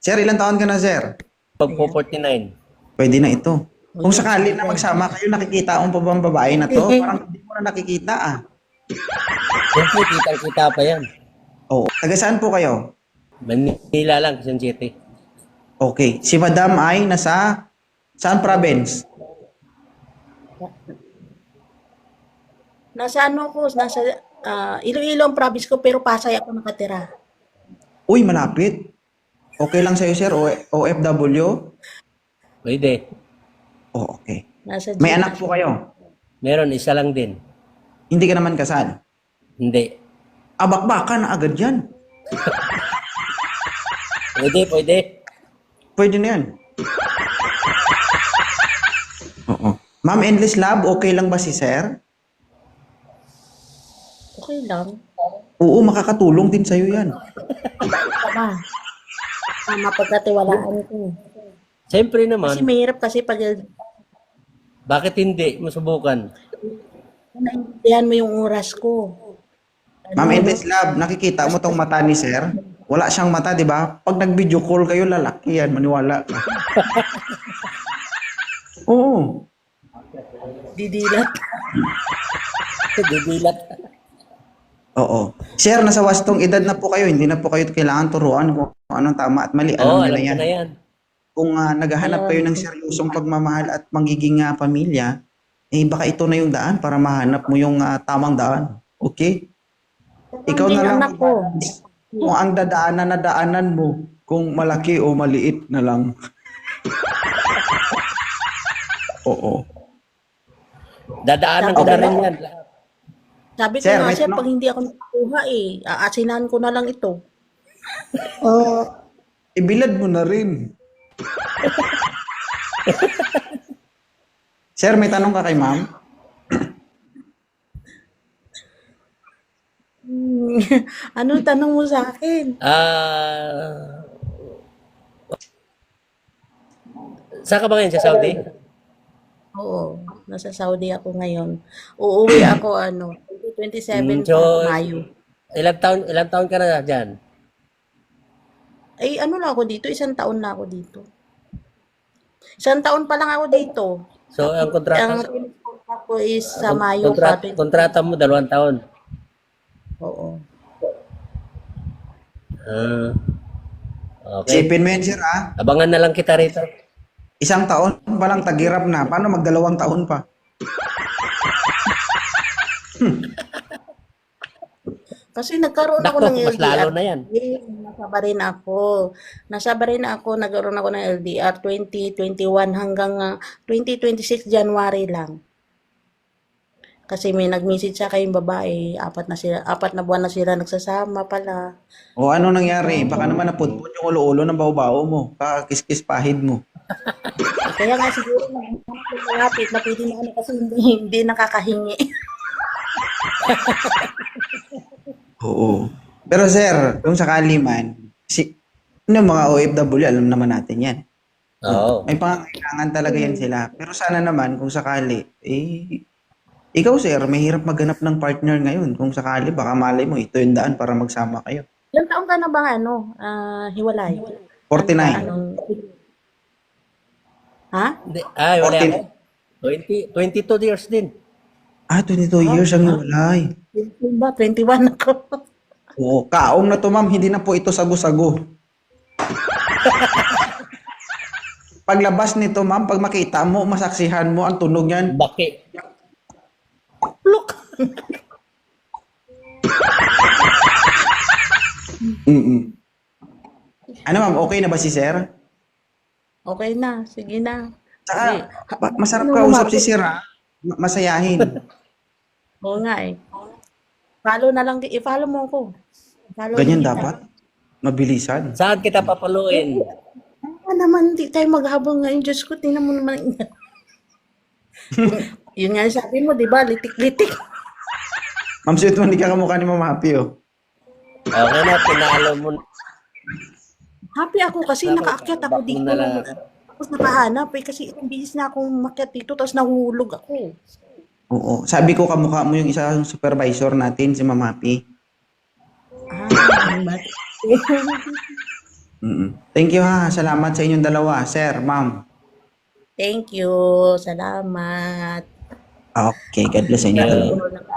Sir, ilang taon ka na, sir? Magpo 49. Pwede na ito. Kung sakali na magsama kayo, nakikita mo pa ba ang babae na to? Parang hindi mo na nakikita ah. Siyempre, kitang-kita pa yan. Oo. Taga saan po kayo? Manila lang, Quezon City. Okay. Si Madam ay nasa saan province? Nasa ano ko, nasa Iloilo ang province ko pero Pasay ako nakatira. Uy, malapit. Okay lang sa'yo, sir? OFW? Pwede. Oh, okay. Nasa May Gina. anak po kayo? Meron, isa lang din. Hindi ka naman kasal? Hindi. Abak-baka na agad yan. Pwede. Pwede na yan. Oo. Ma'am, endless love, okay lang ba si sir? Okay lang. Oo, makakatulong din sa'yo yan. Tama. Mapagkatiwalaan ko. Siyempre Kasi naman, mahirap kasi pag bakit hindi mo subukan? naintindihan mo yung oras ko. Ma'am, endless love, nakikita mo tong mata ni sir? Wala siyang mata, di ba? Pag nag-video call kayo, lalaki yan, maniwala ka. Oo. Didilat. Didilat. Oo. Sir, nasa wastong edad na po kayo, hindi na po kayo kailangan turuan kung anong tama at mali. Oo, Alam alam nila ko yan. na yan. Kung naghahanap kayo ng seryosong pagmamahal at magiging pamilya, eh baka ito na yung daan para mahanap mo yung tamang daan. Okay? Ikaw na lang anak ko. kung ang dadaanan na daanan mo, kung malaki o maliit na lang. Oo. Dadaanan ko na rin yan. Sabi ko Sir, nga may siya, tanong- pag hindi ako nakuha aasinan ko na lang ito. Ibilad mo na rin. Sir, may tanong ka kay ma'am? Anong tanong mo sa akin? Saan ka ba ngayon? Sa Saudi? Oo, nasa Saudi ako ngayon. Uuwi ako 2027 So, Mayo. Ilang taon ka na dyan? Ay, ano lang ako dito? Isang taon na ako dito. Isang taon pa lang ako dito. So, ang Ang kontrata, contract ko is sa Mayo pa. kontrata mo 2 taon. Oo. Okay. Sipin mo yan, sir, ha? Abangan na lang kita rito. Isang taon pa lang tagirap na. Paano magdalawang taon pa? Kasi nagkaroon ako Nako, ng mas lalo LDR. na yan. Nasaba rin ako. Nagkaroon ako ng LDR 2021 hanggang 2026 January lang. Kasi may nag-message sa kayong babae, 4 na buwan na sila nagsasama pala. O ano nangyari? Baka naman naputput yung ulo-ulo ng baw-baw mo. Kakakis-kis pahid mo. Kaya nga siguro malapit na pwede na kasi hindi nakakahingi. Oo. Pero sir, kung sakali man, mga OFW, alam naman natin yan. Oo. May pangangailangan talaga yan sila. Pero sana naman, kung sakali, ikaw sir, mahirap maghanap ng partner ngayon. Kung sakali, baka malay mo, ito yung daan para magsama kayo. Ilang taon ka na ba hiwalay? 49. Ha? Hindi, wala 14. ako. 22 years din. 22 years ang hiwalay. 21 ba? 21 ako. Oo, kaong na to ma'am, hindi na po ito sago-sago. Paglabas nito ma'am, pag makita mo, masaksihan mo ang tunog niyan. Baki. Look! Ano ma'am, okay na ba si sir? Okay na, sige na. Saka, masarap ka usap si sir ha? Masayahin. Oo nga eh. Follow na lang, i-follow mo ako. Follow Ganyan kita. dapat. Mabilisan. Saan kita papaluin? Ano naman, di tayo maghabang ngayon. Diyos ko, tingnan mo naman. Yun nga yung sabi mo, di ba? Litik-litik. Ma'am, sweet mo, hindi ka kamukha ni Ma'am Happy oh. Okay na, pinalo mo. Happy ako kasi nakaakyat ako Back mo dito. na lang. Tapos nakahanap kasi ilang bisis na akong makyat dito tapos nahulog ako. Oo. Sabi ko kamukha mo yung isang supervisor natin, si Ma'am Happy. Ah, Thank you ha. Salamat sa inyong dalawa, sir, ma'am. Thank you. Salamat. Okay, God bless sa inyo. Nanonood lang